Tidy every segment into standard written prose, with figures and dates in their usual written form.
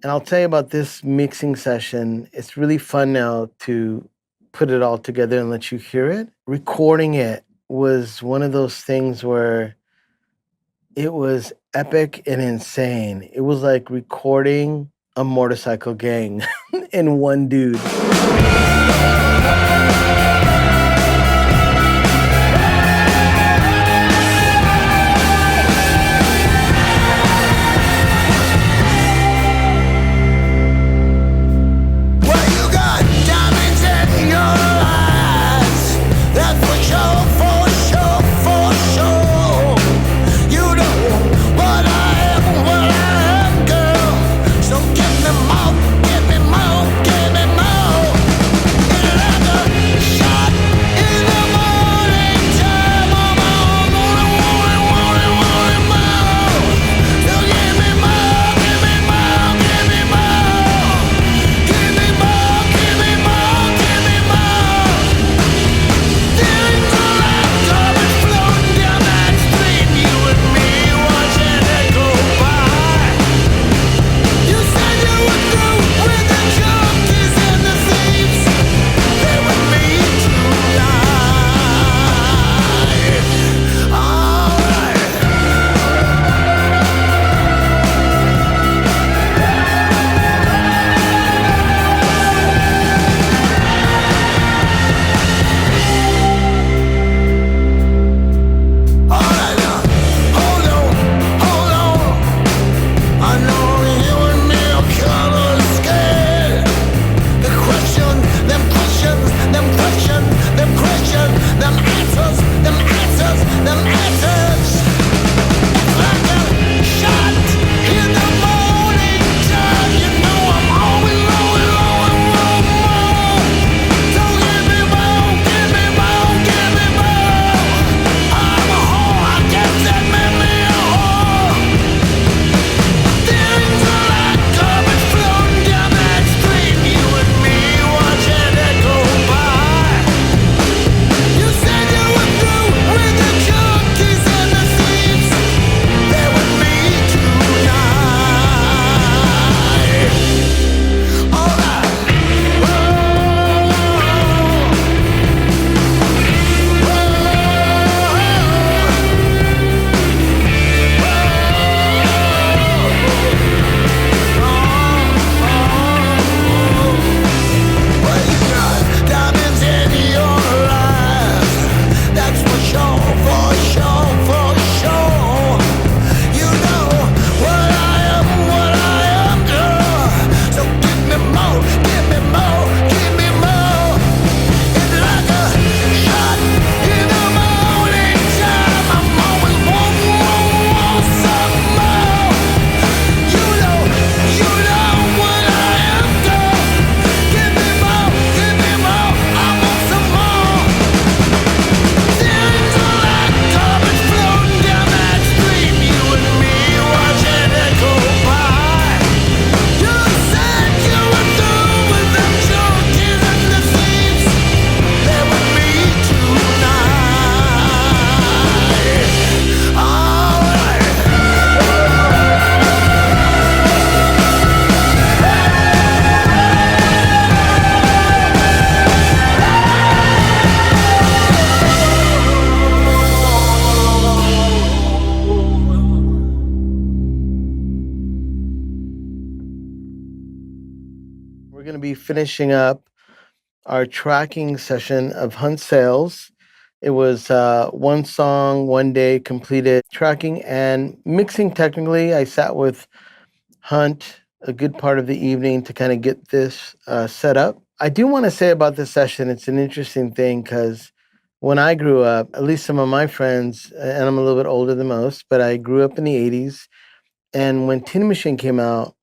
And I'll tell you about this mixing session. It's really fun now to put it all together and let you hear it. Recording it was one of those things where it was epic and insane. It was like recording a motorcycle gang in one dude. We're going to be finishing up our tracking session of Hunt Sales. It was one song, one day completed tracking and mixing. Technically, I sat with Hunt a good part of the evening to kind of get this set up. I do want to say about this session, it's an interesting thing because when I grew up, at least some of my friends, and I'm a little bit older than most, but I grew up in the 80s. And when Tin Machine came out,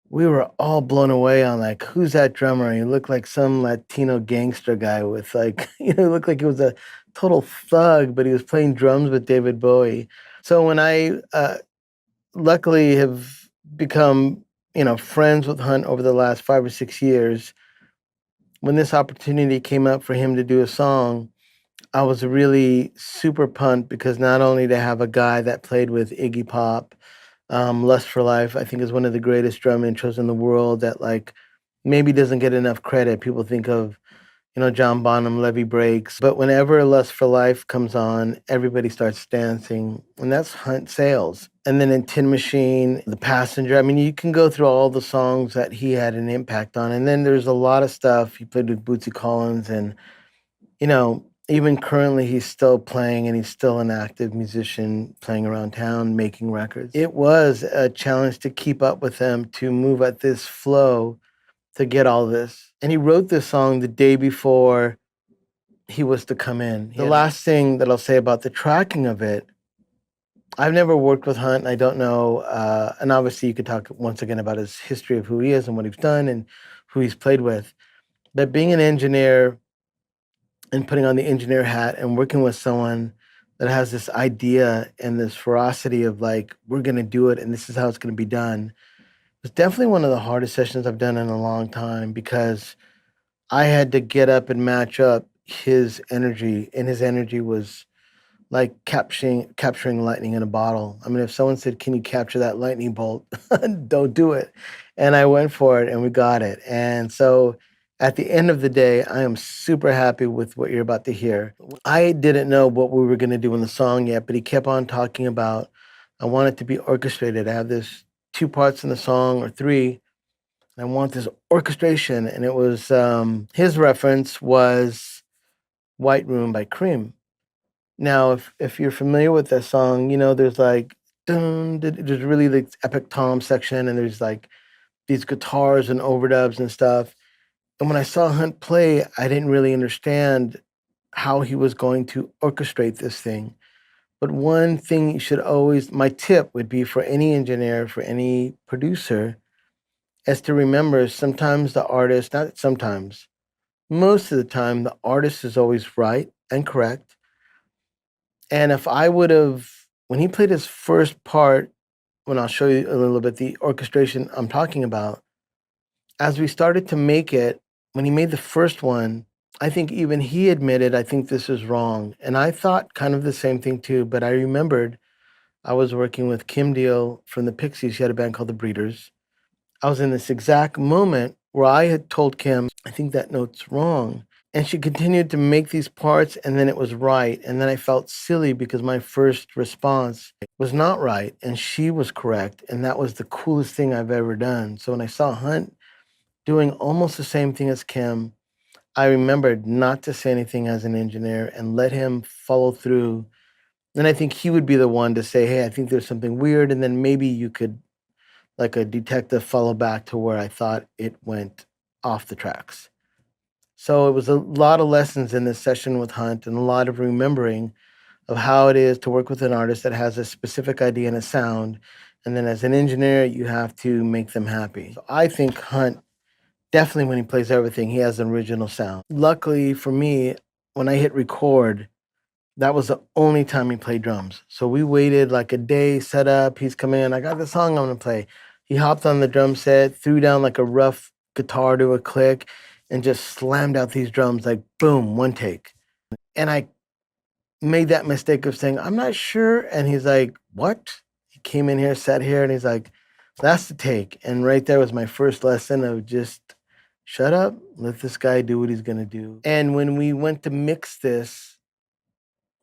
we were all blown away on like, who's that drummer? He looked like some Latino gangster guy with like, he looked like he was a total thug, but he was playing drums with David Bowie. So when I luckily have become, friends with Hunt over the last 5 or 6 years, when this opportunity came up for him to do a song, I was really super pumped because not only to have a guy that played with Iggy Pop, Lust for Life, I think, is one of the greatest drum intros in the world that, like, maybe doesn't get enough credit. People think of, John Bonham, Levee Breaks, but whenever Lust for Life comes on, everybody starts dancing, and that's Hunt Sales. And then in Tin Machine, The Passenger, I mean, you can go through all the songs that he had an impact on, and then there's a lot of stuff. He played with Bootsy Collins, and, even currently he's still playing, and he's still an active musician playing around town, making records. It was a challenge to keep up with him, to move at this flow, to get all this. And he wrote this song the day before he was to come in. The last thing that I'll say about the tracking of it, I've never worked with Hunt, and I don't know, and obviously you could talk once again about his history of who he is and what he's done and who he's played with. But being an engineer and putting on the engineer hat and working with someone that has this idea and this ferocity of, like, we're going to do it and this is how it's going to be done, was definitely one of the hardest sessions I've done in a long time, because I had to get up and match up his energy, and his energy was like capturing lightning in a bottle. I mean, if someone said, "Can you capture that lightning bolt?" Don't do it. And I went for it, and we got it. And so, at the end of the day, I am super happy with what you're about to hear. I didn't know what we were going to do in the song yet, but he kept on talking about, I want it to be orchestrated. I have this 2 parts in the song, or 3, and I want this orchestration. And it was, his reference was White Room by Cream. Now, if you're familiar with that song, there's like, there's really the epic tom section, and there's like these guitars and overdubs and stuff. And when I saw Hunt play, I didn't really understand how he was going to orchestrate this thing. But one thing you should always, my tip would be for any engineer, for any producer, is to remember, sometimes the artist, not sometimes, most of the time, the artist is always right and correct. And if I would have, when he played his first part, when I'll show you a little bit the orchestration I'm talking about, as we started to make it, when he made the first one, I think even he admitted, I think this is wrong. And I thought kind of the same thing too, but I remembered I was working with Kim Deal from the Pixies. She had a band called the Breeders. I was in this exact moment where I had told Kim, I think that note's wrong. And she continued to make these parts, and then it was right. And then I felt silly because my first response was not right, and she was correct. And that was the coolest thing I've ever done. So when I saw Hunt doing almost the same thing as Kim, I remembered not to say anything as an engineer and let him follow through. And I think he would be the one to say, hey, I think there's something weird. And then maybe you could, like a detective, follow back to where I thought it went off the tracks. So it was a lot of lessons in this session with Hunt, and a lot of remembering of how it is to work with an artist that has a specific idea and a sound. And then as an engineer, you have to make them happy. So I think Hunt, definitely when he plays everything, he has an original sound. Luckily for me, when I hit record, that was the only time he played drums. So we waited like a day, set up, he's coming in, I got the song I'm gonna play. He hopped on the drum set, threw down like a rough guitar to a click, and just slammed out these drums like boom, one take. And I made that mistake of saying, I'm not sure. And he's like, what? He came in here, sat here, and he's like, that's the take. And right there was my first lesson of just shut up, let this guy do what he's gonna do. And when we went to mix this,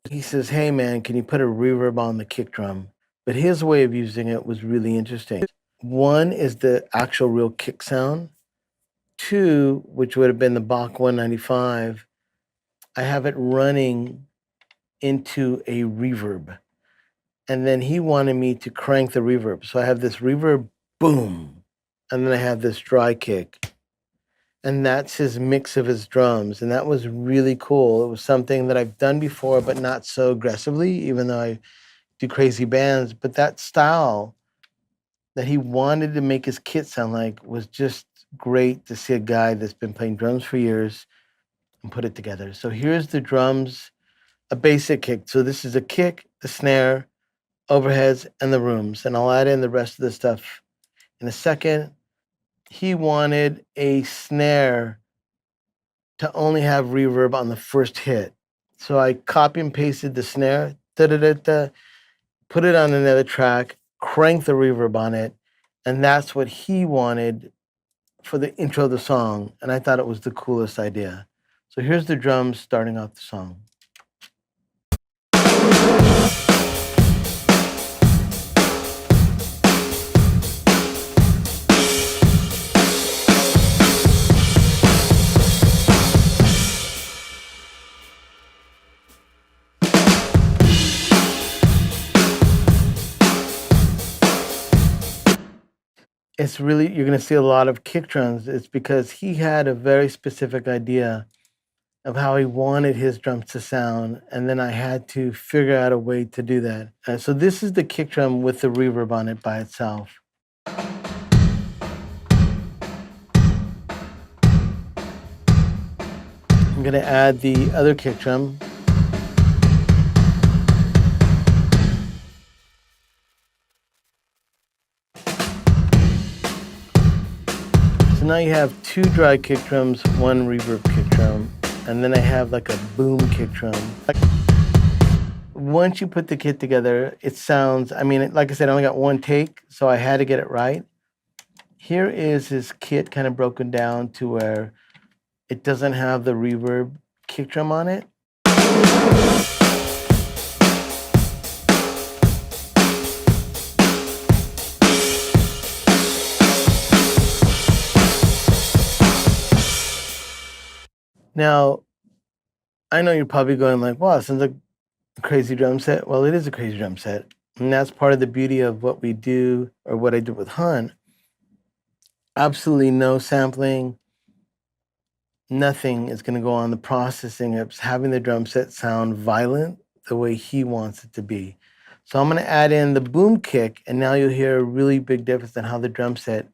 he says, hey man, can you put a reverb on the kick drum? But his way of using it was really interesting. One is the actual real kick sound. Two, which would have been the Bach 195, I have it running into a reverb. And then he wanted me to crank the reverb. So I have this reverb, boom, and then I have this dry kick. And that's his mix of his drums. And that was really cool. It was something that I've done before, but not so aggressively, even though I do crazy bands. But that style that he wanted to make his kit sound like was just great to see a guy that's been playing drums for years and put it together. So here's the drums, a basic kick. So this is a kick, the snare, overheads, and the rooms. And I'll add in the rest of the stuff in a second. He wanted a snare to only have reverb on the first hit. So I copy and pasted the snare, da-da-da-da, put it on another track, crank the reverb on it, and that's what he wanted for the intro of the song, and I thought it was the coolest idea. So here's the drums starting off the song. It's really, you're going to see a lot of kick drums. It's because he had a very specific idea of how he wanted his drums to sound, and then I had to figure out a way to do that. So this is the kick drum with the reverb on it by itself. I'm going to add the other kick drum. So now you have two dry kick drums, one reverb kick drum, and then I have like a boom kick drum. Once you put the kit together, it sounds, I mean, like I said, I only got one take, so I had to get it right. Here is his kit kind of broken down to where it doesn't have the reverb kick drum on it. Now, I know you're probably going like, wow, it sounds like a crazy drum set. Well, it is a crazy drum set. And that's part of the beauty of what we do, or what I did with Hunt. Absolutely no sampling. Nothing is going to go on the processing of having the drum set sound violent the way he wants it to be. So I'm going to add in the boom kick, and now you'll hear a really big difference in how the drum set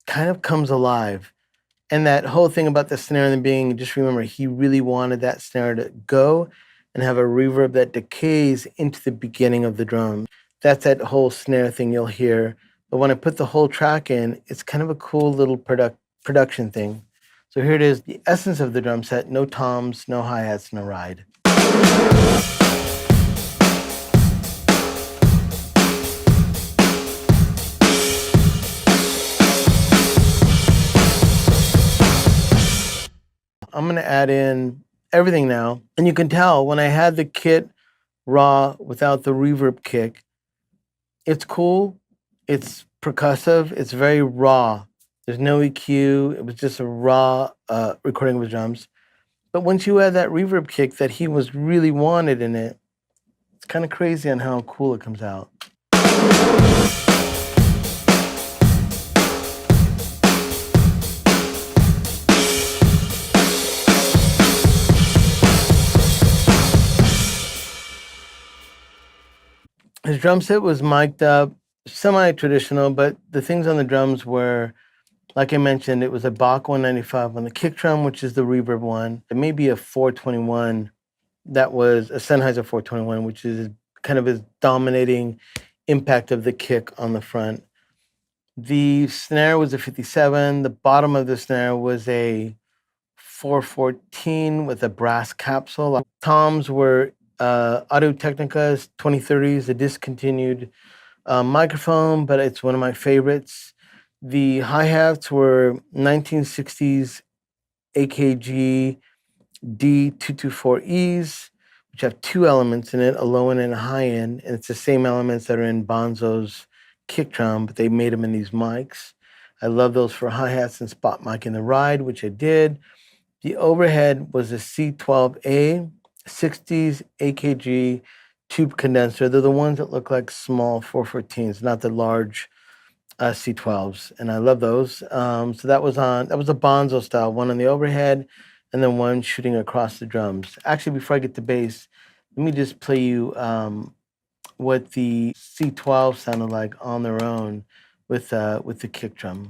kind of comes alive. And that whole thing about the snare in the beginning, just remember, he really wanted that snare to go and have a reverb that decays into the beginning of the drum. That's that whole snare thing you'll hear. But when I put the whole track in, it's kind of a cool little production thing. So here it is, the essence of the drum set: no toms, no hi-hats, no ride. I'm going to add in everything now. And you can tell when I had the kit raw without the reverb kick, it's cool, it's percussive, it's very raw. There's no EQ, it was just a raw recording of his drums. But once you add that reverb kick that he was really wanted in it, it's kind of crazy on how cool it comes out. His drum set was mic'd up, semi-traditional, but the things on the drums were, like I mentioned, it was a Bach 195 on the kick drum, which is the reverb one. It may be a 421, that was a Sennheiser 421, which is kind of his dominating impact of the kick on the front. The snare was a 57. The bottom of the snare was a 414 with a brass capsule. Toms were Audio-Technica's 2030s, a discontinued microphone, but it's one of my favorites. The hi-hats were 1960s AKG D224Es, which have two elements in it, a low end and a high end, and it's the same elements that are in Bonzo's kick drum, but they made them in these mics. I love those for hi-hats and spot mic in the ride, which I did. The overhead was a C12A, 60s AKG tube condenser. They're the ones that look like small 414s, not the large C12s, and I love those. So that was a Bonzo style, one on the overhead, and then one shooting across the drums. Actually, before I get to bass, let me just play you what the C12 sounded like on their own with the kick drum.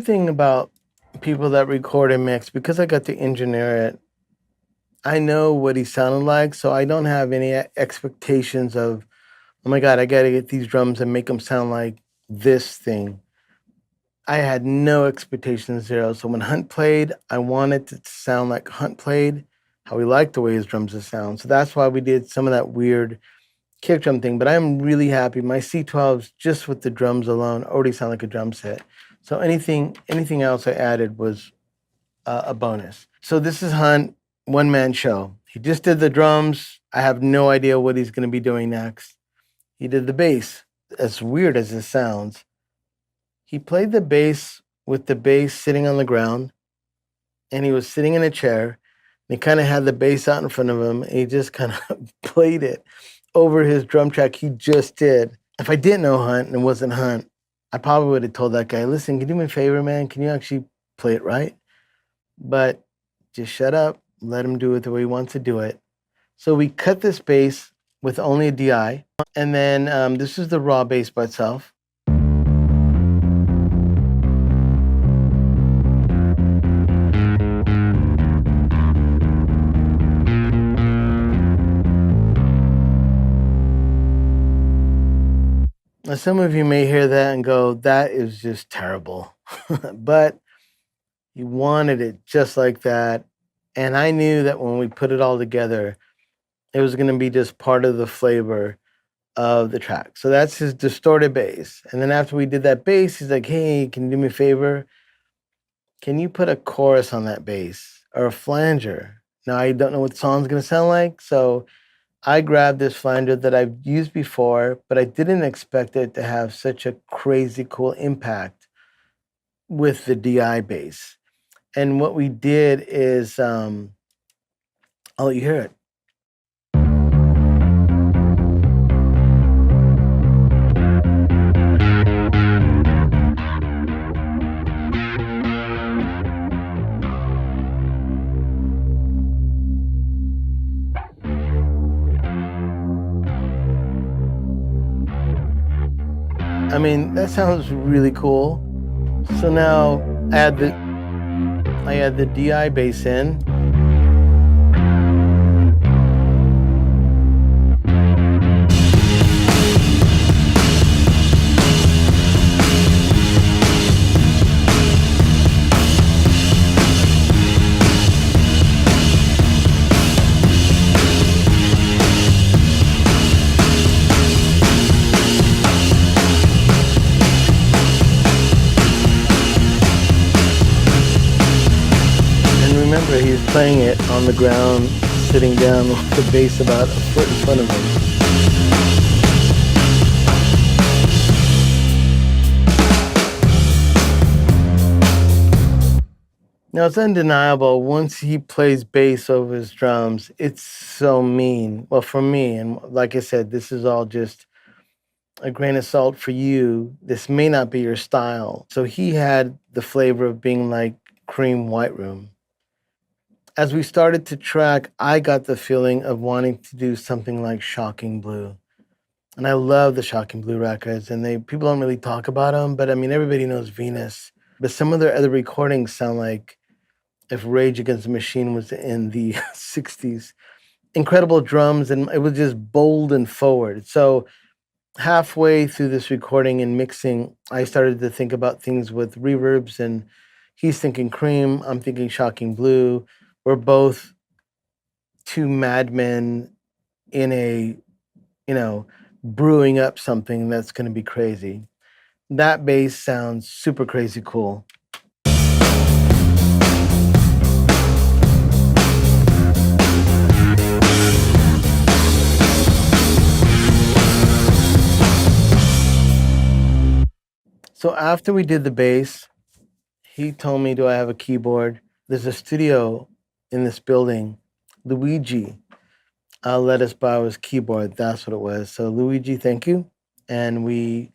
thing about people that record and mix, because I got to engineer it, I know what he sounded like, so I don't have any expectations of, oh my God, I got to get these drums and make them sound like this thing. I had no expectations, zero. So when Hunt played, I wanted it to sound like Hunt played, how he liked the way his drums would sound. So that's why we did some of that weird kick drum thing. But I'm really happy. My C12s, just with the drums alone, already sound like a drum set. So anything else I added was a bonus. So this is Hunt, one-man show. He just did the drums. I have no idea what he's going to be doing next. He did the bass. As weird as it sounds, he played the bass with the bass sitting on the ground, and he was sitting in a chair, and he kind of had the bass out in front of him, and he just kind of played it over his drum track he just did. If I didn't know Hunt and it wasn't Hunt, I probably would have told that guy, listen, can you do me a favor, man? Can you actually play it right? But just shut up, let him do it the way he wants to do it. So we cut this bass with only a DI, and then this is the raw bass by itself. Now, some of you may hear that and go, that is just terrible. But he wanted it just like that. And I knew that when we put it all together, it was going to be just part of the flavor of the track. So that's his distorted bass. And then after we did that bass, he's like, hey, can you do me a favor? Can you put a chorus on that bass or a flanger? Now, I don't know what the song's going to sound like. So I grabbed this flanger that I've used before, but I didn't expect it to have such a crazy cool impact with the DI bass. And what we did is, I'll let you hear it. I mean, that sounds really cool. So now I add the DI bass in. Remember, he's playing it on the ground, sitting down with the bass about a foot in front of him. Now, it's undeniable, once he plays bass over his drums, it's so mean. Well, for me, and like I said, this is all just a grain of salt for you. This may not be your style. So he had the flavor of being like Cream White Room. As we started to track, I got the feeling of wanting to do something like Shocking Blue. And I love the Shocking Blue records, and people don't really talk about them, but I mean, everybody knows Venus. But some of their other recordings sound like if Rage Against the Machine was in the 60s. Incredible drums, and it was just bold and forward. So halfway through this recording and mixing, I started to think about things with reverbs, and he's thinking Cream, I'm thinking Shocking Blue. We're both two madmen in a, brewing up something that's going to be crazy. That bass sounds super crazy cool. So after we did the bass, he told me, do I have a keyboard? There's a studio in this building. Luigi let us borrow his keyboard. That's what it was. So Luigi, thank you. And we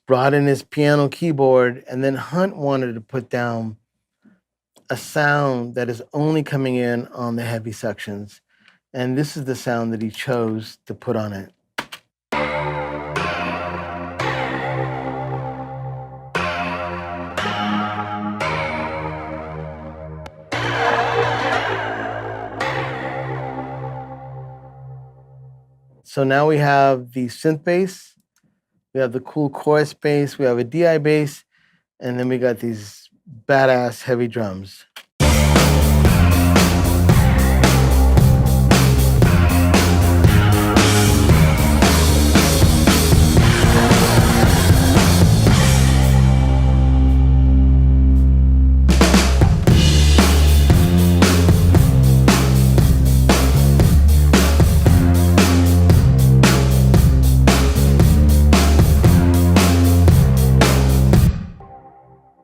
brought in his piano keyboard, and then Hunt wanted to put down a sound that is only coming in on the heavy sections. And this is the sound that he chose to put on it. So now we have the synth bass, we have the cool chorus bass, we have a DI bass, and then we got these badass heavy drums.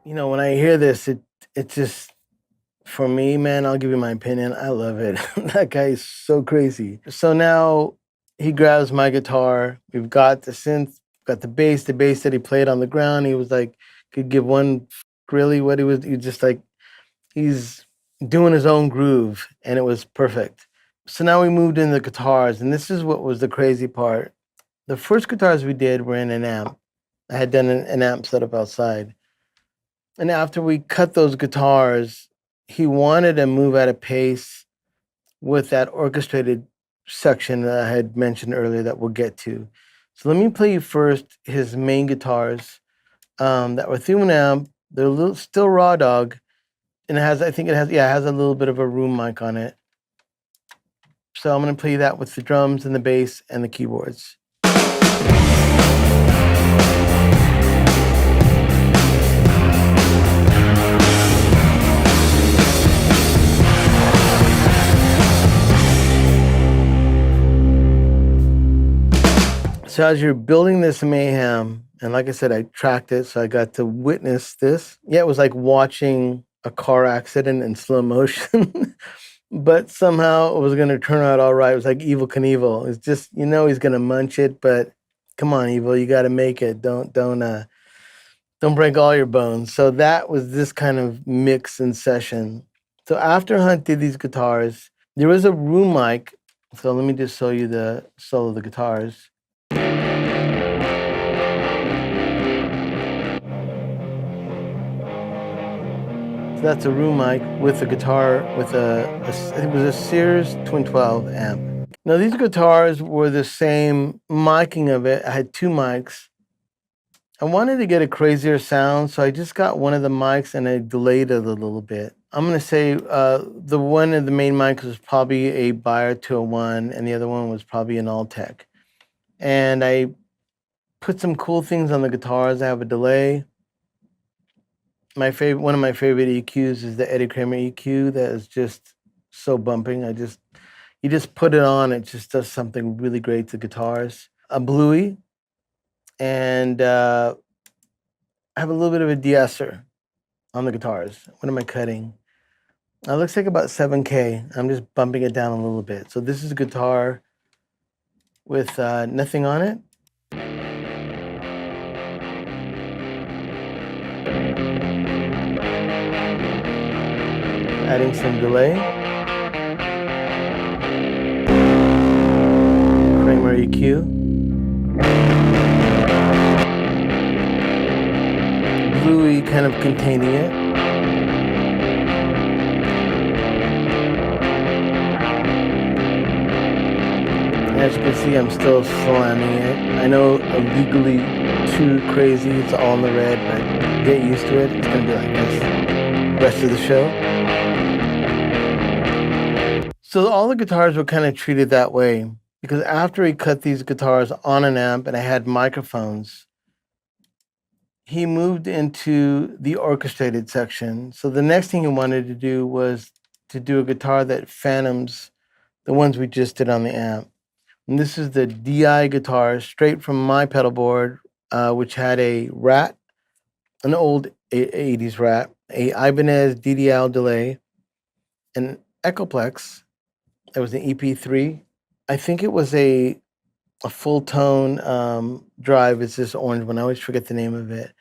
You know, when I hear this, it just, for me, man, I'll give you my opinion. I love it. That guy is so crazy. So now he grabs my guitar. We've got the synth, got the bass that he played on the ground. He was like, could give one really what he just like, he's doing his own groove, and it was perfect. So now we moved into the guitars, and this is what was the crazy part. The first guitars we did were in an amp. I had done an amp setup outside. And after we cut those guitars, he wanted to move at a pace with that orchestrated section that I had mentioned earlier that we'll get to. So let me play you first his main guitars that were through an amp. They're still raw dog, and it has a little bit of a room mic on it. So I'm gonna play you that with the drums and the bass and the keyboards. So as you're building this mayhem, and like I said, I tracked it, so I got to witness this. Yeah, it was like watching a car accident in slow motion, but somehow it was going to turn out all right. It was like Evil Knievel. It's just, he's going to munch it, but come on, Evil, you got to make it. Don't break all your bones. So that was this kind of mix and session. So after Hunt did these guitars, there was a room mic. So let me just show you the solo of the guitars. So that's a room mic with a guitar with it was a Sears Twin 12 amp. Now these guitars were the same miking of it. I had two mics. I wanted to get a crazier sound, so I just got one of the mics and I delayed it a little bit. I'm gonna say the one of the main mics was probably a Beyer 201, and the other one was probably an Altec. And I put some cool things on the guitars. I have a delay. One of my favorite EQs is the Eddie Kramer EQ that is just so bumping. You just put it on, it just does something really great to guitars. A Bluey, and I have a little bit of a de-esser on the guitars. What am I cutting? It looks like about 7K. I'm just bumping it down a little bit. So this is a guitar with nothing on it. Adding some delay. Kramer EQ. Bluey kind of containing it. As you can see, I'm still slamming it. I know illegally too crazy, it's all in the red, but get used to it. It's gonna be like this the rest of the show. So all the guitars were kind of treated that way because after he cut these guitars on an amp and I had microphones, he moved into the orchestrated section. So the next thing he wanted to do was to do a guitar that phantoms the ones we just did on the amp. And this is the DI guitar straight from my pedal board, which had a Rat, an old 80s Rat, a Ibanez DDL delay, an Echoplex. That was an EP3. I think it was a full tone drive. It's this orange one. I always forget the name of it.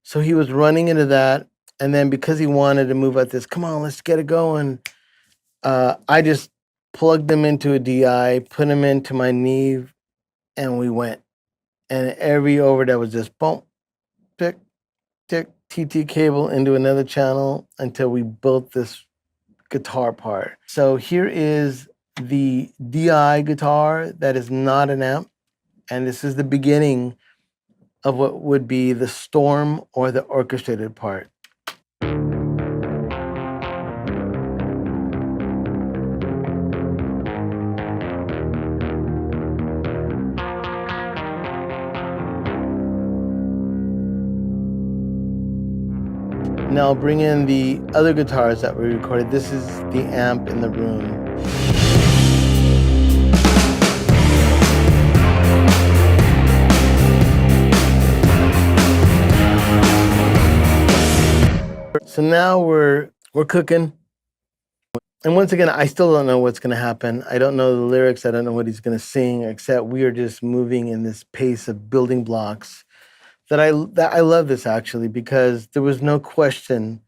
So he was running into that. And then because he wanted to move at this, come on, let's get it going. I just plugged them into a DI, put them into my Neve, and we went. And every overdub was just bump, tick, tick, TT cable into another channel until we built this guitar part. So here is the DI guitar that is not an amp, and this is the beginning of what would be the storm or the orchestrated part. Now I'll bring in the other guitars that we recorded. This is the amp in the room. So now we're cooking. And once again, I still don't know what's going to happen. I don't know the lyrics. I don't know what he's going to sing, except we are just moving in this pace of building blocks that I love this actually, because there was no question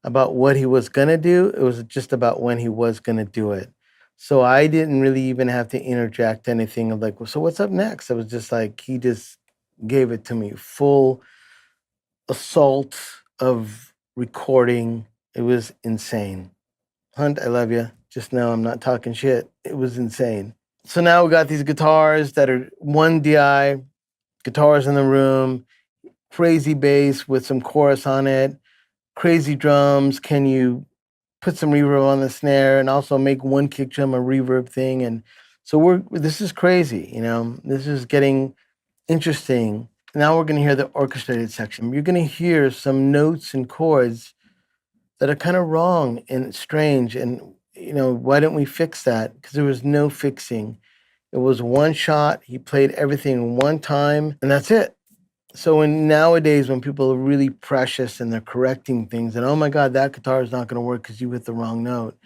about what he was going to do. It was just about when he was going to do it. So I didn't really even have to interject anything of like, well, so what's up next? I was just like, he just gave it to me, full assault of recording. It was insane. Hunt, I love you. Just know I'm not talking shit. It was insane. So now we got these guitars that are one DI, guitars in the room, crazy bass with some chorus on it, crazy drums. Can you put some reverb on the snare and also make one kick drum a reverb thing? And so this is crazy, you know, this is getting interesting. Now we're going to hear the orchestrated section. You're going to hear some notes and chords that are kind of wrong and strange. And, you know, why didn't we fix that? Because there was no fixing. It was one shot. He played everything one time, and that's it. So nowadays, when people are really precious and they're correcting things, and oh my God, that guitar is not going to work because you hit the wrong note,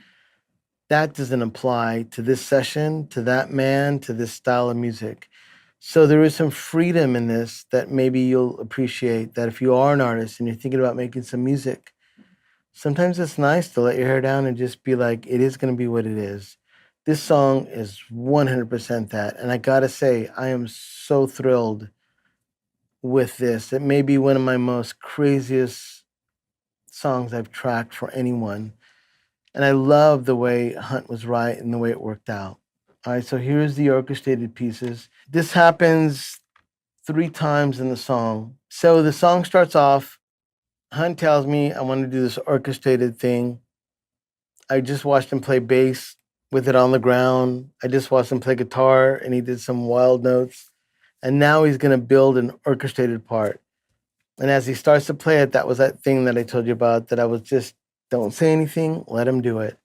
that doesn't apply to this session, to that man, to this style of music. So there is some freedom in this that maybe you'll appreciate, that if you are an artist and you're thinking about making some music, sometimes it's nice to let your hair down and just be like, it is going to be what it is. This song is 100% that. And I got to say, I am so thrilled with this. It may be one of my most craziest songs I've tracked for anyone. And I love the way Hunt was right and the way it worked out. All right, so here's the orchestrated pieces. This happens 3 times in the song. So the song starts off, Hunt tells me I want to do this orchestrated thing. I just watched him play bass with it on the ground. I just watched him play guitar and he did some wild notes. And now he's going to build an orchestrated part. And as he starts to play it, that was that thing that I told you about, that I was just, don't say anything, let him do it.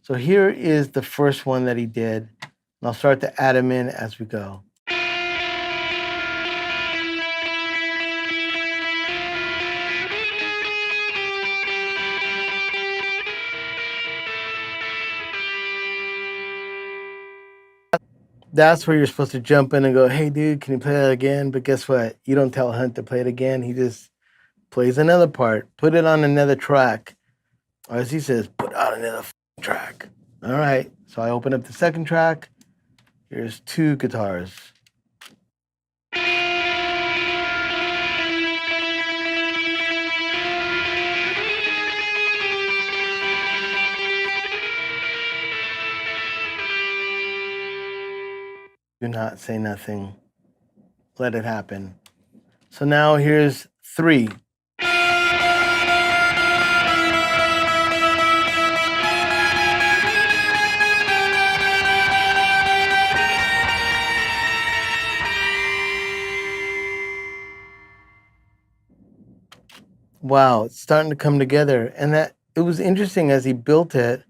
So here is the first one that he did. And I'll start to add him in as we go. That's where you're supposed to jump in and go, hey, dude, can you play that again? But guess what? You don't tell Hunt to play it again. He just plays another part. Put it on another track. Or as he says, put on another track. All right. So I open up the second track. Here's 2 guitars. Do not say nothing. Let it happen. So now here's 3. Wow, it's starting to come together. And that it was interesting as he built it,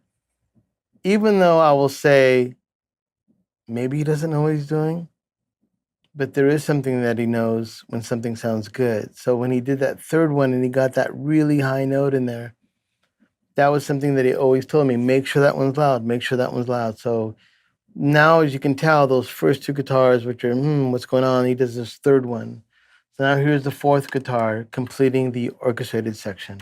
even though I will say maybe he doesn't know what he's doing, but there is something that he knows when something sounds good. So when he did that third one and he got that really high note in there, that was something that he always told me, make sure that one's loud, make sure that one's loud. So now, as you can tell, those first 2 guitars, which are, what's going on? He does this third one. So now here's the 4th guitar, completing the orchestrated section.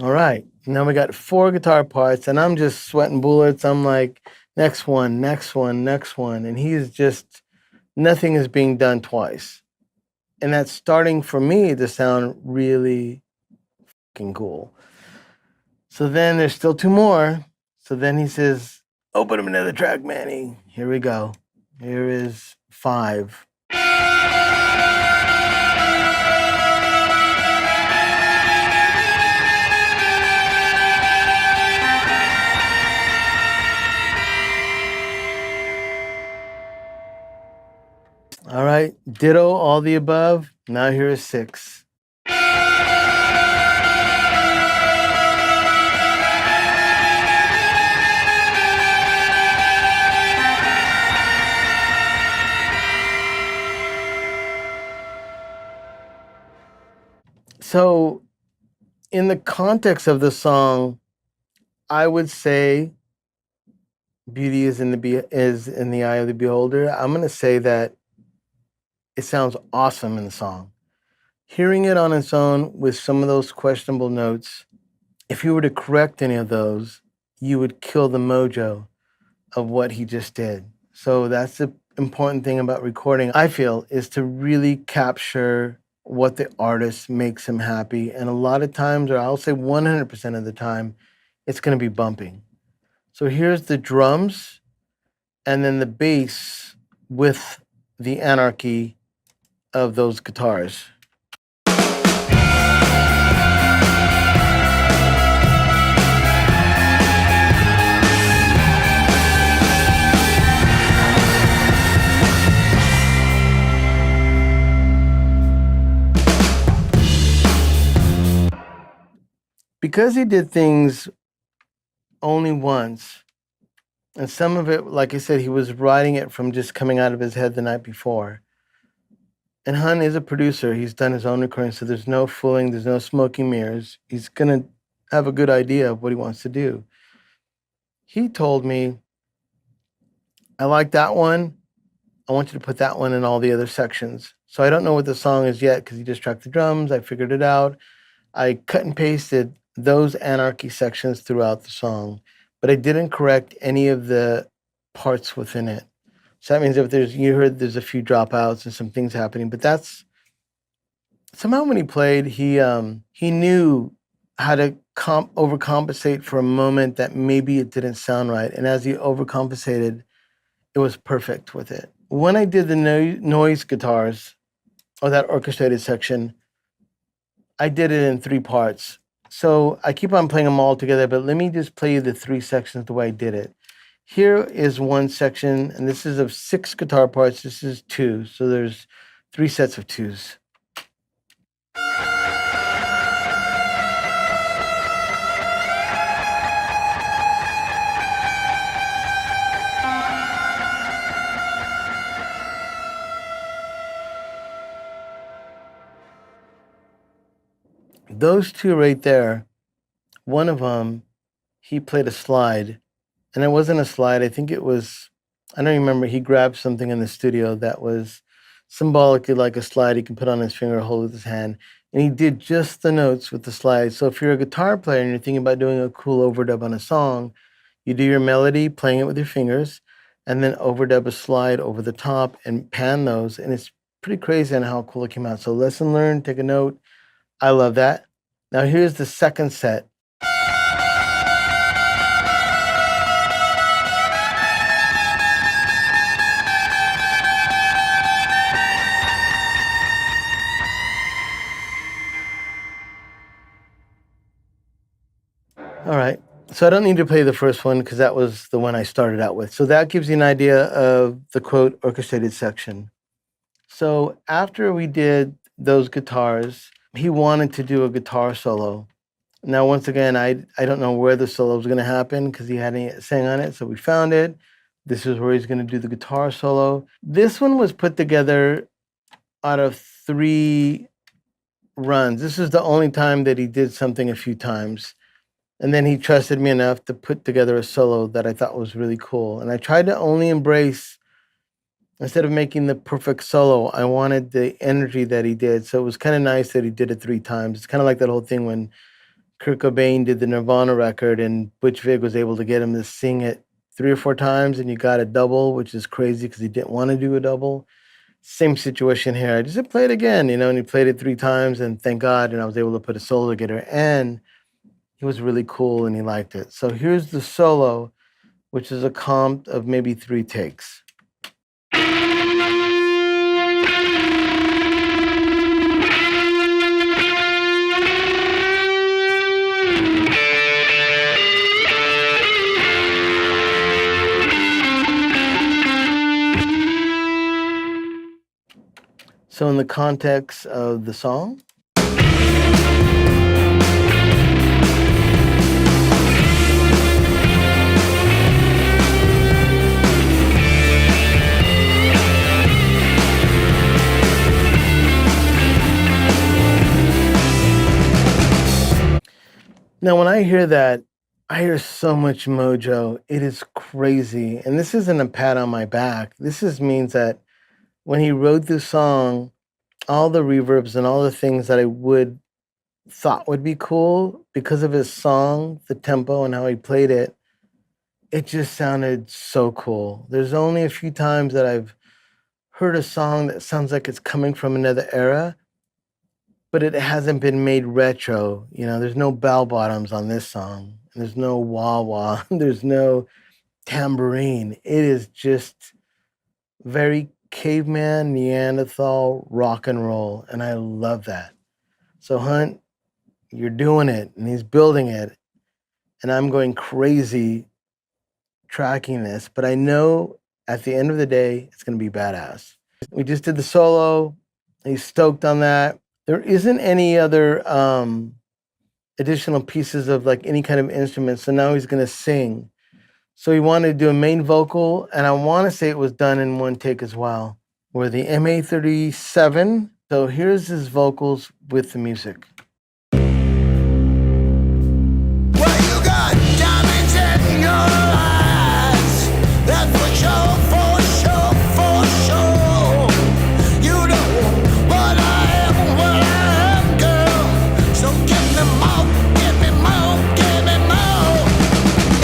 All right, now we got 4 guitar parts, and I'm just sweating bullets. I'm like, next one, next one, next one. And he's just, nothing is being done twice. And that's starting for me to sound really fucking cool. So then there's still two more. So then he says, open up another track, Manny. Here we go. Here is 5. All right, ditto all the above. Now here is 6. So, in the context of the song, I would say beauty is in the eye of the beholder. I'm going to say that it sounds awesome in the song. Hearing it on its own with some of those questionable notes, if you were to correct any of those, you would kill the mojo of what he just did. So that's the important thing about recording, I feel, is to really capture what the artist makes him happy. And a lot of times, or I'll say 100% of the time, it's going to be bumping. So here's the drums and then the bass with the anarchy of those guitars. Because he did things only once, and some of it, like I said, he was writing it from just coming out of his head the night before. And Hun is a producer. He's done his own recordings, so there's no fooling, there's no smoking mirrors. He's going to have a good idea of what he wants to do. He told me, I like that one. I want you to put that one in all the other sections. So I don't know what the song is yet because he just tracked the drums. I figured it out. I cut and pasted those anarchy sections throughout the song, but I didn't correct any of the parts within it. So that means if you heard there's a few dropouts and some things happening, but that's somehow when he played, he knew how to overcompensate for a moment that maybe it didn't sound right. And as he overcompensated, it was perfect with it. When I did the noise guitars, or that orchestrated section, I did it in 3 parts. So I keep on playing them all together, but let me just play you the 3 sections the way I did it. Here is one section, and this is of 6 guitar parts. This is 2, so there's 3 sets of 2s. Those 2 right there, one of them, he played a slide, and it wasn't a slide. I think it was, I don't remember. He grabbed something in the studio that was symbolically like a slide he can put on his finger or hold with his hand, and he did just the notes with the slide. So if you're a guitar player and you're thinking about doing a cool overdub on a song, you do your melody, playing it with your fingers, and then overdub a slide over the top and pan those, and it's pretty crazy on how cool it came out. So lesson learned, take a note. I love that. Now here's the second set. All right. So I don't need to play the first one because that was the one I started out with. So that gives you an idea of the quote orchestrated section. So after we did those guitars, he wanted to do a guitar solo. Now, once again, I don't know where the solo was going to happen because he hadn't sang on it. So we found it. This is where he's going to do the guitar solo. This one was put together out of 3 runs. This is the only time that he did something a few times. And then he trusted me enough to put together a solo that I thought was really cool. And I tried to only embrace, instead of making the perfect solo, I wanted the energy that he did. So it was kind of nice that he did it 3 times. It's kind of like that whole thing when Kurt Cobain did the Nirvana record and Butch Vig was able to get him to sing it three or four times and you got a double, which is crazy because he didn't want to do a double. Same situation here. I just said, play it again, and he played it three times, and thank God, and I was able to put a solo together. And he was really cool, and he liked it. So here's the solo, which is a comp of maybe 3 takes. So in the context of the song, now when I hear that, I hear so much mojo. It is crazy. And this isn't a pat on my back. This just means that when he wrote this song, all the reverbs and all the things that I thought would be cool, because of his song, the tempo and how he played it, it just sounded so cool. There's only a few times that I've heard a song that sounds like it's coming from another era, but it hasn't been made retro. There's no bell bottoms on this song. There's no wah-wah. There's no tambourine. It is just very caveman, Neanderthal rock and roll, and I love that. So Hunt, you're doing it, and he's building it, and I'm going crazy tracking this, but I know at the end of the day, it's going to be badass. We just did the solo. He's stoked on that. There isn't any other additional pieces of like any kind of instrument, so now he's going to sing. So he wanted to do a main vocal, and I want to say it was done in one take as well. We're the MA-37. So here's his vocals with the music. Well, you got diamonds in your eyes. That's for sure, for sure, for sure. You know what I am, girl. So give me more, give me more, give me more.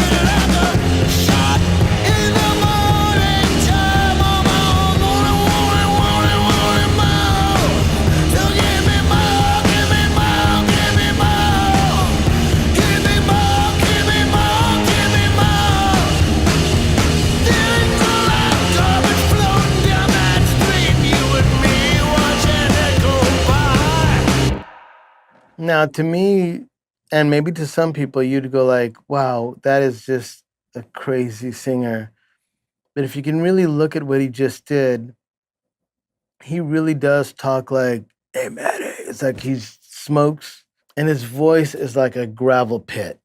It's like a shot in the morning time. I'm on wanting more. So give me more, give me more, give me more. Give me more, give me more, give me more. There's a lifetime is floating down that stream. You and me watching it go by. Now, to me, and maybe to some people, you'd go like, wow, that is just a crazy singer. But if you can really look at what he just did, he really does talk like, hey, Manny. It's like he smokes, and his voice is like a gravel pit.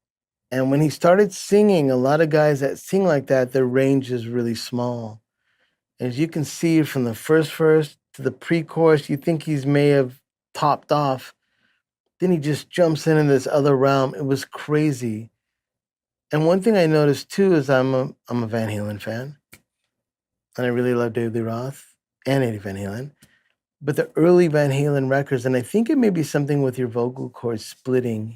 And when he started singing, a lot of guys that sing like that, their range is really small. As you can see from the first verse to the pre-chorus, you think he's may have topped off. Then he just jumps into this other realm. It was crazy. And one thing I noticed too is I'm a Van Halen fan. And I really love David Lee Roth and Eddie Van Halen. But the early Van Halen records, and I think it may be something with your vocal cords splitting,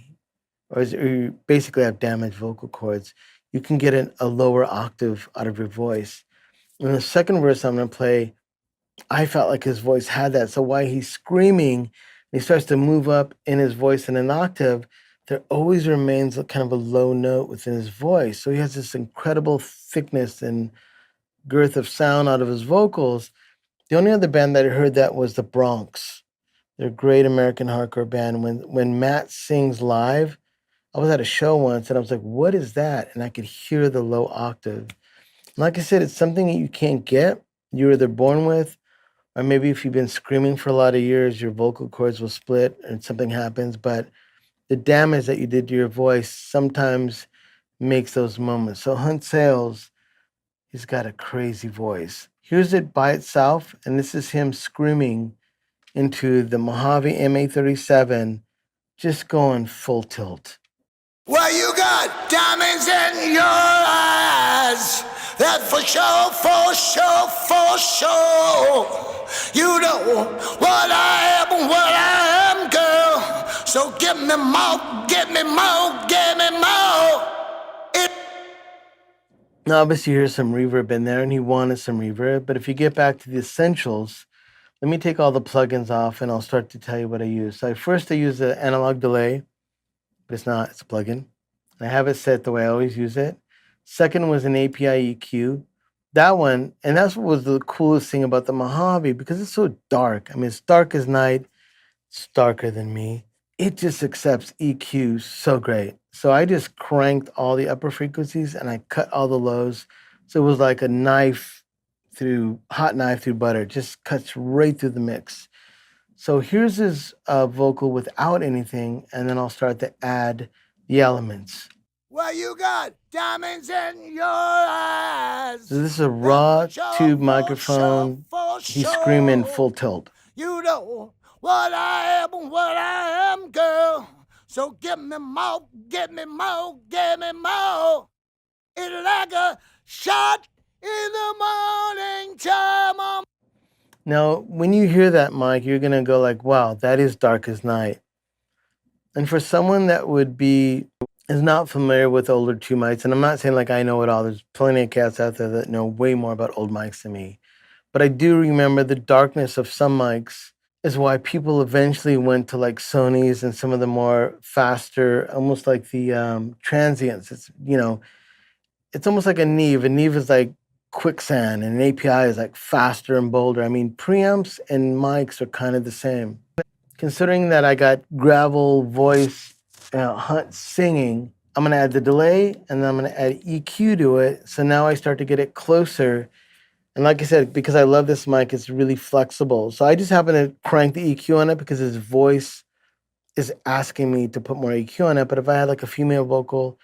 or you basically have damaged vocal cords, you can get a lower octave out of your voice. In the second verse I'm going to play, I felt like his voice had that. So while he's screaming, he starts to move up in his voice in an octave, there always remains kind of a low note within his voice. So he has this incredible thickness and girth of sound out of his vocals. The only other band that I heard that was the Bronx. They're a great American hardcore band. When Matt sings live, I was at a show once and I was like, what is that? And I could hear the low octave. Like I said, it's something that you can't get. You're either born with, or maybe if you've been screaming for a lot of years, your vocal cords will split and something happens. But the damage that you did to your voice sometimes makes those moments. So Hunt Sales, he's got a crazy voice. Here's it by itself, and this is him screaming into the Mojave MA-37, just going full tilt. Well, you got diamonds in your eyes. That for sure, for sure, for sure. You know what I am, girl. So give me more, give me more, give me more. Now, obviously, here's some reverb in there, and he wanted some reverb. But if you get back to the essentials, let me take all the plugins off, and I'll start to tell you what I use. So first, I use the analog delay, but it's not, it's a plugin. And I have it set the way I always use it. Second was an API EQ. That one, and that's what was the coolest thing about the Mojave, because it's so dark. I mean, it's dark as night, it's darker than me. It just accepts EQ so great. So I just cranked all the upper frequencies and I cut all the lows. So it was like a hot knife through butter, just cuts right through the mix. So here's his vocal without anything, and then I'll start to add the elements. Well, you got diamonds in your eyes. So this is a raw tube microphone. He's screaming full tilt. You know what I am, girl. So give me more, give me more, give me more. It's like a shot in the morning time. Now, when you hear that mic, you're gonna go like, wow, that is dark as night. And for someone that is not familiar with older tube mics, and I'm not saying like I know it all, there's plenty of cats out there that know way more about old mics than me. But I do remember the darkness of some mics is why people eventually went to like Sony's and some of the more faster, almost like the transients. It's almost like a Neve. A Neve is like quicksand, and an API is like faster and bolder. I mean, preamps and mics are kind of the same. Considering that I got gravel voice, Hunt singing, I'm gonna add the delay and then I'm gonna add EQ to it. So now I start to get it closer. And like I said, because I love this mic, it's really flexible. So I just happen to crank the EQ on it because his voice is asking me to put more EQ on it. But if I had like a female vocal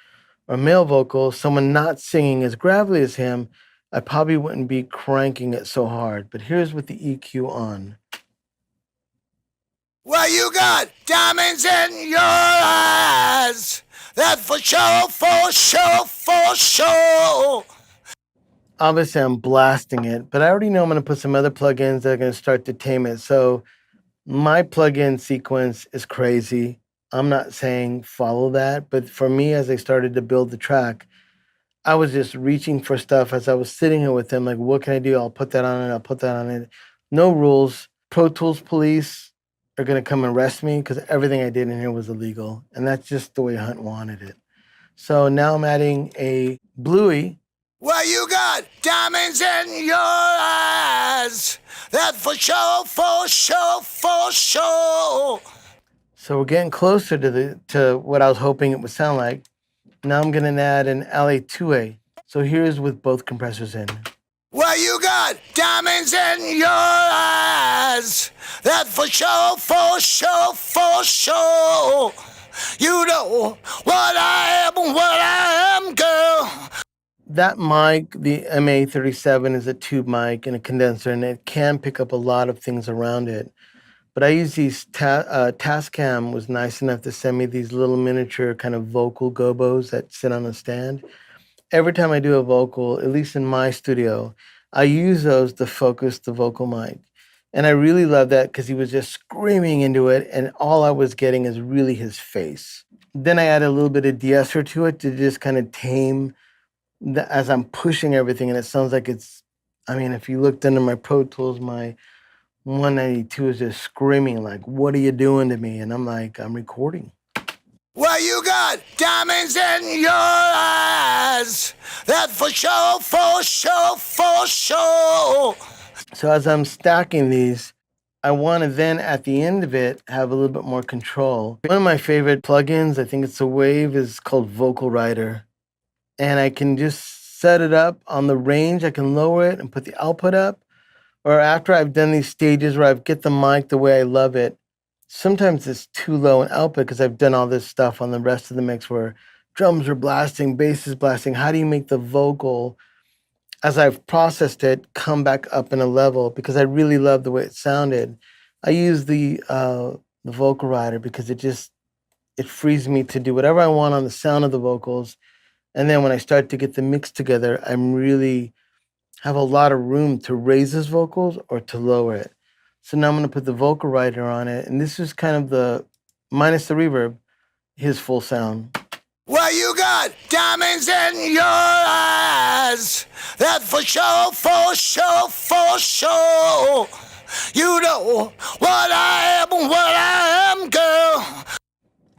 or male vocal, someone not singing as gravelly as him, I probably wouldn't be cranking it so hard. But here's with the EQ on. Well, you got diamonds in your eyes. That's for sure, for sure, for sure. Obviously, I'm blasting it, but I already know I'm going to put some other plugins that are going to start to tame it. So my plugin sequence is crazy. I'm not saying follow that, but for me, as I started to build the track, I was just reaching for stuff as I was sitting here with them. Like, what can I do? I'll put that on it. I'll put that on it. No rules. Pro Tools police are going to come and arrest me because everything I did in here was illegal. And that's just the way Hunt wanted it. So now I'm adding a Bluey. Well, you got diamonds in your eyes. That's for sure, for sure, for sure. So we're getting closer to what I was hoping it would sound like. Now I'm gonna add an LA2A. So here's with both compressors in. Well, you got diamonds in your eyes. That's for sure, for sure, for sure. You know what I am, girl. That mic, the MA-37, is a tube mic and a condenser, and it can pick up a lot of things around it. But I use these, Tascam was nice enough to send me these little miniature kind of vocal gobos that sit on a stand. Every time I do a vocal, at least in my studio, I use those to focus the vocal mic. And I really love that because he was just screaming into it, and all I was getting is really his face. Then I add a little bit of de-esser to it to just kind of tame as I'm pushing everything, and it sounds like if you looked under my Pro Tools, my 192 is just screaming like, what are you doing to me? And I'm like, I'm recording. Well, you got diamonds in your eyes. That's for sure, for sure, for sure. So as I'm stacking these, I want to then at the end of it have a little bit more control. One of my favorite plugins, I think it's a Wave, is called Vocal Writer. And I can just set it up on the range. I can lower it and put the output up. Or after I've done these stages where I get the mic the way I love it, sometimes it's too low in output because I've done all this stuff on the rest of the mix where drums are blasting, bass is blasting. How do you make the vocal, as I've processed it, come back up in a level? Because I really love the way it sounded. I use the Vocal Writer because it frees me to do whatever I want on the sound of the vocals. And then when I start to get the mix together, I'm really have a lot of room to raise his vocals or to lower it. So now I'm going to put the Vocal Writer on it. And this is kind of the, minus the reverb, his full sound. Well, you got diamonds in your eyes. eyes. That's for sure, for sure, for sure. You know what I am, girl.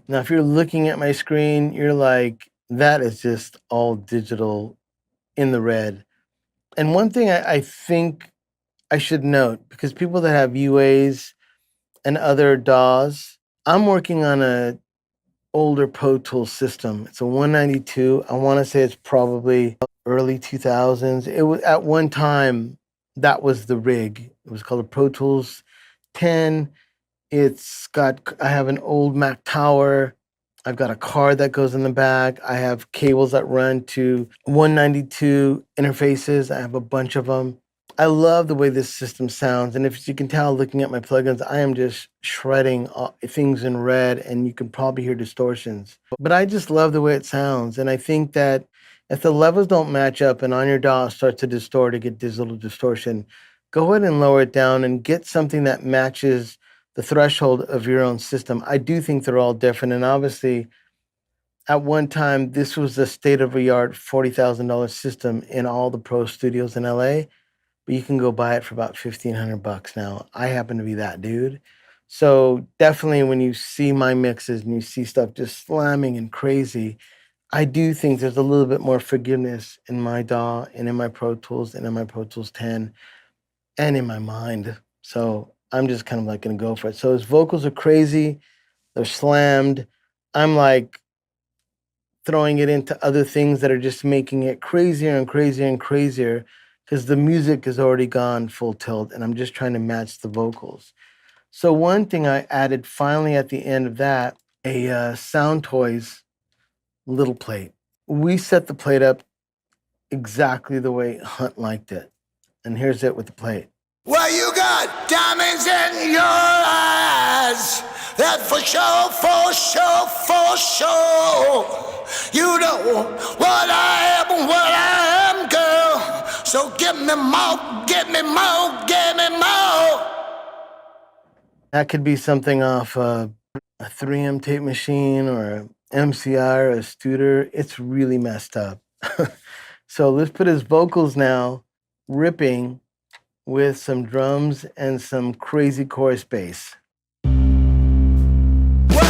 Now, if you're looking at my screen, you're like, that is just all digital in the red. And one thing I think I should note, because people that have UAs and other DAWs, I'm working on a older Pro Tools system. It's a 192. I want to say it's probably early 2000s. It was at one time that was the rig. It was called a Pro Tools 10. I have an old Mac Tower. I've got a card that goes in the back. I have cables that run to 192 interfaces. I have a bunch of them. I love the way this system sounds. And if you can tell looking at my plugins, I am just shredding things in red and you can probably hear distortions. But I just love the way it sounds. And I think that if the levels don't match up and on your DAW starts to distort or get digital distortion, go ahead and lower it down and get something that matches the threshold of your own system. I do think they're all different. And obviously, at one time, this was the state-of-the-art $40,000 system in all the pro studios in LA. But you can go buy it for about $1,500 now. I happen to be that dude. So definitely when you see my mixes and you see stuff just slamming and crazy, I do think there's a little bit more forgiveness in my DAW and in my Pro Tools and in my Pro Tools 10 and in my mind. So I'm just kind of like gonna go for it. So his vocals are crazy, they're slammed. I'm like throwing it into other things that are just making it crazier and crazier and crazier because the music has already gone full tilt and I'm just trying to match the vocals. So one thing I added finally at the end of that, a Sound Toys little plate. We set the plate up exactly the way Hunt liked it. And here's it with the plate. Well, you got diamonds in your eyes. That's for sure, for sure, for sure. You know what I am, girl. So give me more, give me more, give me more. That could be something off a 3M tape machine or a MCI or a Studer. It's really messed up. So let's put his vocals now ripping with some drums and some crazy chorus bass. Well,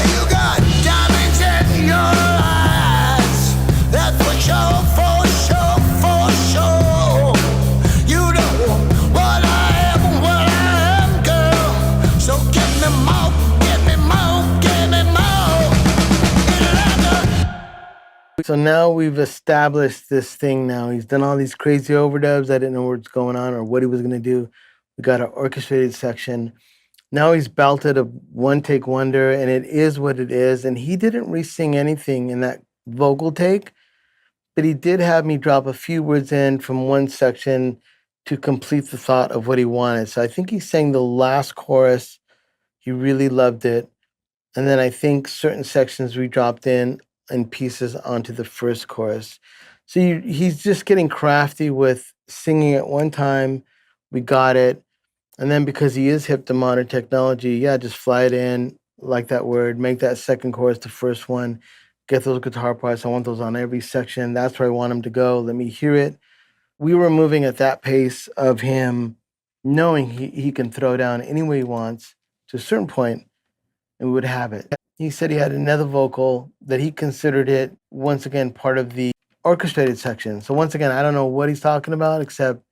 you got diamonds in your eyes. That's for sure, for sure, for sure. You know what I am, girl. So give me more, give me more, give me more. So now we've established this thing now. He's done all these crazy overdubs. I didn't know what's going on or what he was going to do. We got an orchestrated section. Now he's belted a one-take wonder, and it is what it is. And he didn't re-sing anything in that vocal take, but he did have me drop a few words in from one section to complete the thought of what he wanted. So I think he sang the last chorus. He really loved it. And then I think certain sections we dropped in pieces onto the first chorus. So he's just getting crafty with singing at one time. We got it. And then because he is hip to modern technology, yeah, just fly it in, like that word, make that second chorus the first one, get those guitar parts. I want those on every section. That's where I want him to go. Let me hear it. We were moving at that pace of him knowing he can throw down any way he wants to a certain point, and we would have it. He said he had another vocal that he considered it, once again, part of the orchestrated section. So once again, I don't know what he's talking about, except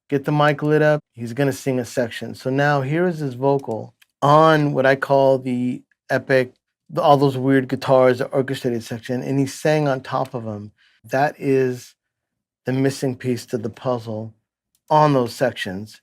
get the mic lit up. He's going to sing a section. So now here is his vocal on what I call the epic, all those weird guitars, the orchestrated section, and he sang on top of them. That is the missing piece to the puzzle on those sections.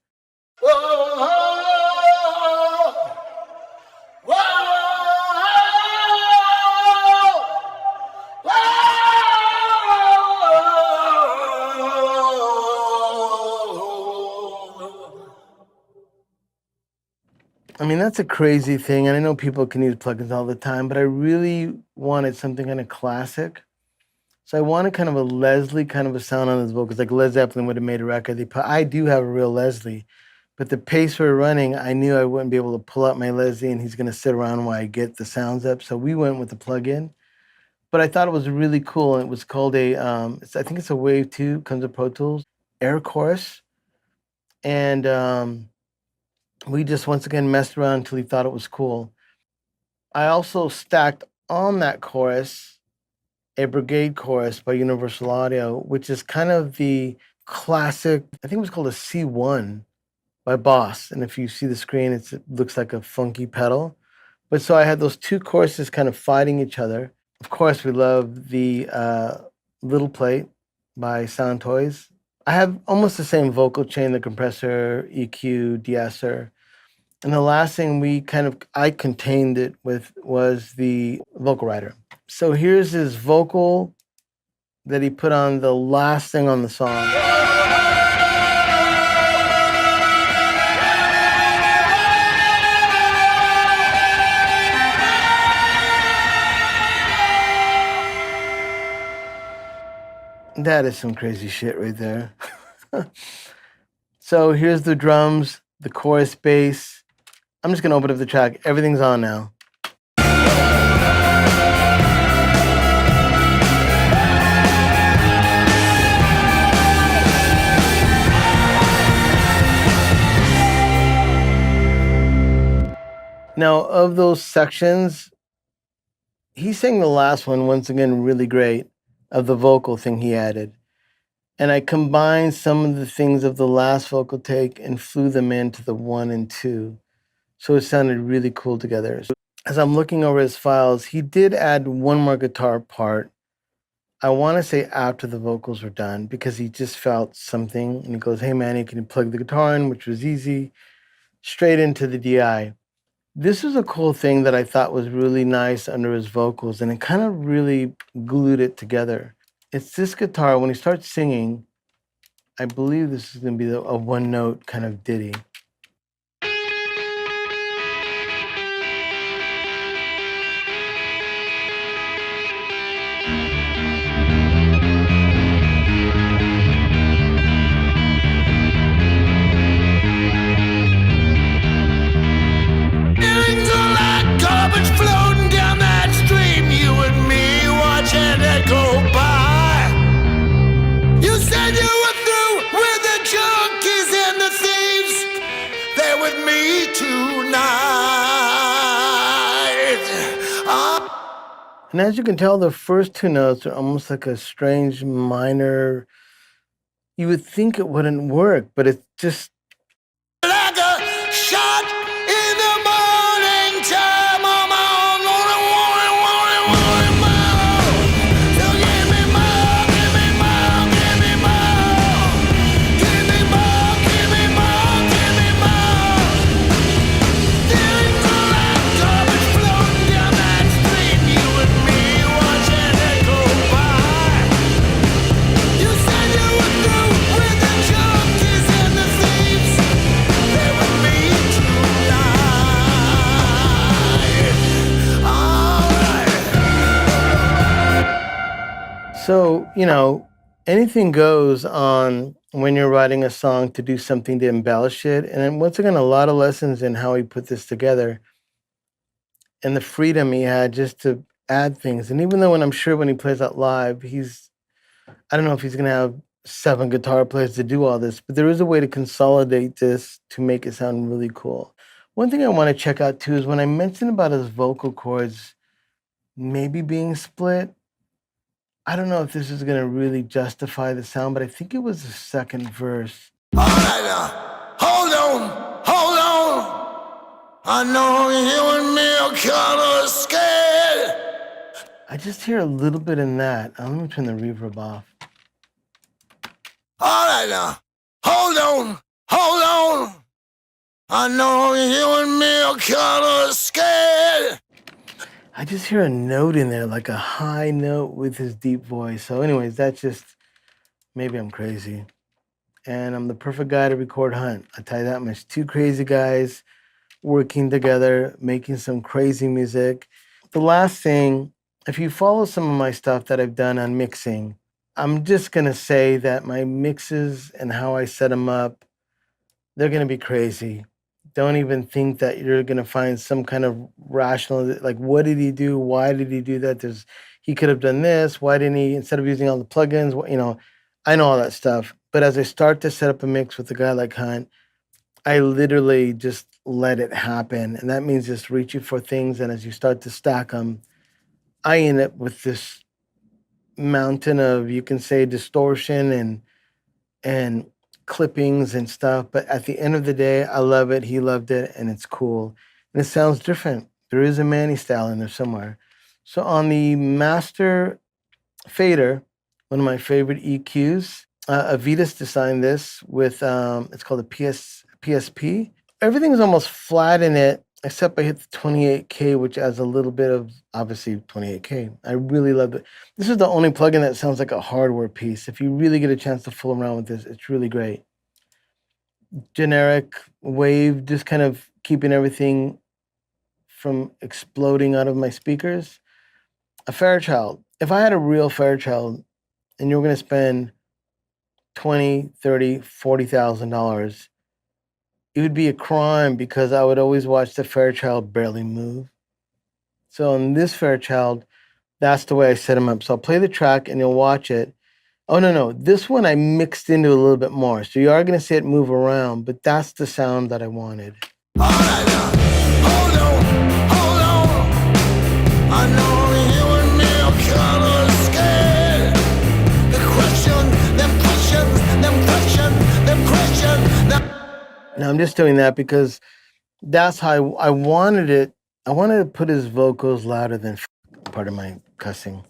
I mean, that's a crazy thing. And I know people can use plugins all the time, but I really wanted something kind of classic. So I wanted kind of a Leslie kind of a sound on his vocals, like Led Zeppelin would have made a record. I do have a real Leslie, but the pace we were running, I knew I wouldn't be able to pull out my Leslie and he's going to sit around while I get the sounds up. So we went with the plug-in. but I thought it was really cool. And it was called I think it's a Wave 2, comes with Pro Tools, Air Chorus. And we just once again messed around until he thought it was cool. I also stacked on that chorus a Brigade chorus by Universal Audio, which is kind of the classic, I think it was called a C1 by Boss. And if you see the screen, it looks like a funky pedal. But so I had those two choruses kind of fighting each other. Of course, we love the Little Plate by Sound Toys. I have almost the same vocal chain, the compressor, EQ, de-esser. And the last thing I contained it with was the vocal writer. So here's his vocal that he put on the last thing on the song. That is some crazy shit right there. So here's the drums, the chorus bass. I'm just gonna open up the track. Everything's on now. Now, of those sections, he sang the last one once again really great, of the vocal thing he added. And I combined some of the things of the last vocal take and flew them into the 1 and 2. So it sounded really cool together. As I'm looking over his files, he did add one more guitar part. I want to say after the vocals were done, because he just felt something. And he goes, "Hey, Manny, can you plug the guitar in?" Which was easy. Straight into the DI. This was a cool thing that I thought was really nice under his vocals, and it kind of really glued it together. It's this guitar, when he starts singing, I believe this is going to be a one-note kind of ditty. Garbage floating down that stream, you and me watching it go by. You said you were through with the junkies and the thieves. They're with me tonight. And as you can tell, the first two notes are almost like a strange minor. You would think it wouldn't work, but it's just like a shot in the morning time. so, anything goes on when you're writing a song to do something to embellish it. And then once again, a lot of lessons in how he put this together and the freedom he had just to add things. And even though when he plays out live, I don't know if he's going to have 7 guitar players to do all this, but there is a way to consolidate this to make it sound really cool. One thing I want to check out too is when I mentioned about his vocal cords maybe being split, I don't know if this is going to really justify the sound, but I think it was the second verse. All right now, hold on. I know you and me are kind of scared. I just hear a little bit in that. Let me turn the reverb off. All right now, hold on. I know you and me are kind of scared. I just hear a note in there, like a high note with his deep voice. So anyways, maybe I'm crazy. And I'm the perfect guy to record Hunt. I tell you that much. 2 crazy guys working together, making some crazy music. The last thing, if you follow some of my stuff that I've done on mixing, I'm just going to say that my mixes and how I set them up, they're going to be crazy. Don't even think that you're going to find some kind of rational, like, what did he do? Why did he do that? he could have done this. Why didn't he, instead of using all the plugins, I know all that stuff. But as I start to set up a mix with a guy like Hunt, I literally just let it happen. And that means just reaching for things. And as you start to stack them, I end up with this mountain of, you can say, distortion and clippings and stuff. But at the end of the day, I love it. He loved it, and it's cool. And it sounds different. There is a Manny style in there somewhere. So on the master fader, one of my favorite EQs, Avitas designed this with, it's called a PSP. Everything is almost flat in it, except I hit the 28K, which adds a little bit of, obviously, 28K. I really love it. This is the only plugin that sounds like a hardware piece. If you really get a chance to fool around with this, it's really great. Generic wave, just kind of keeping everything from exploding out of my speakers. A Fairchild. If I had a real Fairchild and you were going to spend $20, $30, $40,000, it would be a crime because I would always watch the Fairchild barely move. So on this Fairchild, that's the way I set them up. So I'll play the track and you'll watch it. Oh, no. This one I mixed into a little bit more. So you are going to see it move around, but that's the sound that I wanted. All right now, hold on. I know you and me are kinda scared. Them questions. Now I'm just doing that because that's how I wanted it. I wanted to put his vocals louder than part of my cussing.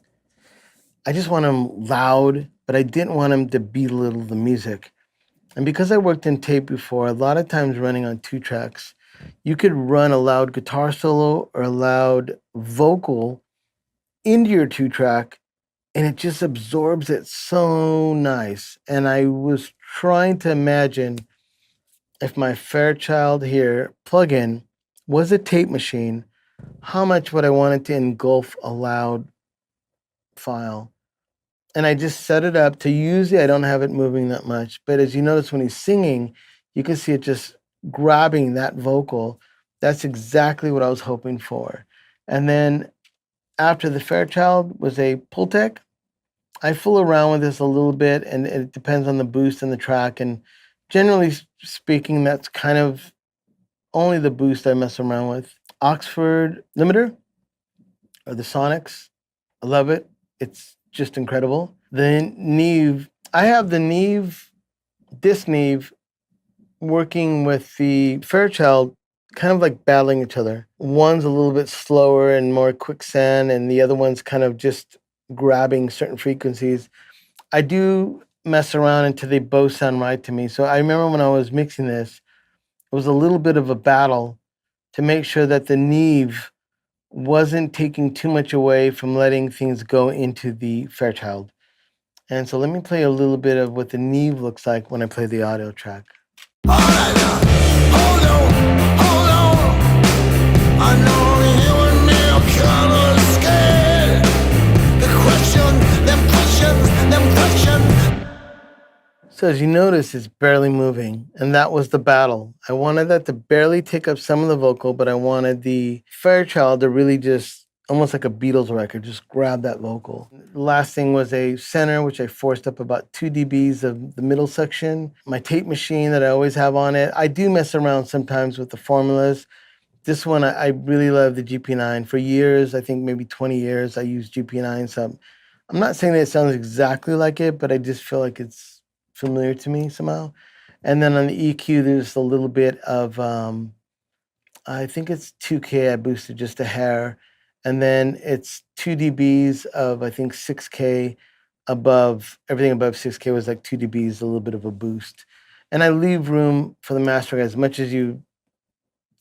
I just want him loud, but I didn't want him to belittle the music. And because I worked in tape before, a lot of times running on 2 tracks, you could run a loud guitar solo or a loud vocal into your 2 track, and it just absorbs it so nice. And I was trying to imagine if my Fairchild here plugin was a tape machine, how much would I want it to engulf a loud file? And I just set it up to usually I don't have it moving that much. But as you notice when he's singing, you can see it just grabbing that vocal. That's exactly what I was hoping for. And then after the Fairchild was a Pultec. I fool around with this a little bit, and it depends on the boost and the track. And generally speaking, that's kind of only the boost I mess around with. Oxford Limiter, or the Sonics. I love it. It's just incredible. The Neve, I have this Neve working with the Fairchild, kind of like battling each other. One's a little bit slower and more quicksand, and the other one's kind of just grabbing certain frequencies. I do mess around until they both sound right to me. So I remember when I was mixing this, it was a little bit of a battle to make sure that the Neve wasn't taking too much away from letting things go into the Fairchild. And so let me play a little bit of what the Neve looks like when I play the audio track. All right now, hold on. I know you and me are kinda scared. Them questions. So as you notice, it's barely moving, and that was the battle. I wanted that to barely take up some of the vocal, but I wanted the Fairchild to really just, almost like a Beatles record, just grab that vocal. The last thing was a center, which I forced up about 2 dBs of the middle section. My tape machine that I always have on it. I do mess around sometimes with the formulas. This one, I really love the GP9. For years, I think maybe 20 years, I used GP9. So I'm not saying that it sounds exactly like it, but I just feel like it's familiar to me somehow. And then on the EQ, there's a little bit of, I think it's 2K, I boosted just a hair. And then it's 2 dBs of, I think, 6K above, everything above 6K was like 2 dBs, a little bit of a boost. And I leave room for the mastering. As much as you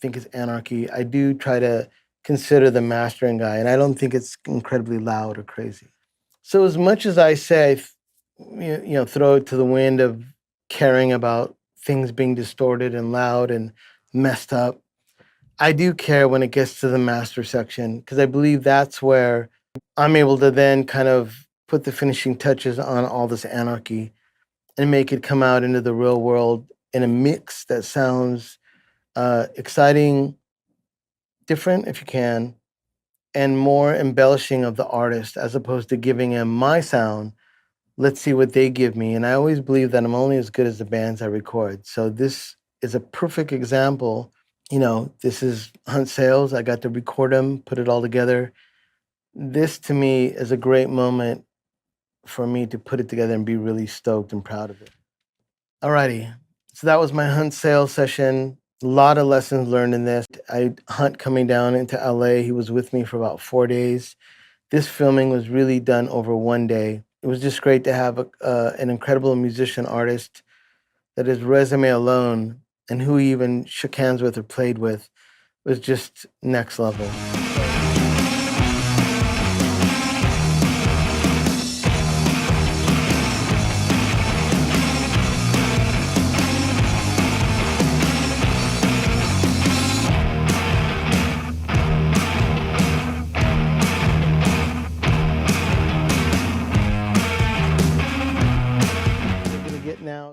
think it's anarchy, I do try to consider the mastering guy, and I don't think it's incredibly loud or crazy. So as much as I say, throw it to the wind of caring about things being distorted and loud and messed up, I do care when it gets to the master section, because I believe that's where I'm able to then kind of put the finishing touches on all this anarchy and make it come out into the real world in a mix that sounds exciting, different if you can, and more embellishing of the artist as opposed to giving him my sound. Let's see what they give me. And I always believe that I'm only as good as the bands I record. So this is a perfect example. You know, this is Hunt Sales. I got to record them, put it all together. This to me is a great moment for me to put it together and be really stoked and proud of it. Alrighty, so that was my Hunt Sales session. A lot of lessons learned in this. Hunt coming down into LA, he was with me for about 4 days. This filming was really done over 1 day. It was just great to have an incredible musician artist that his resume alone and who he even shook hands with or played with was just next level. We're gonna get now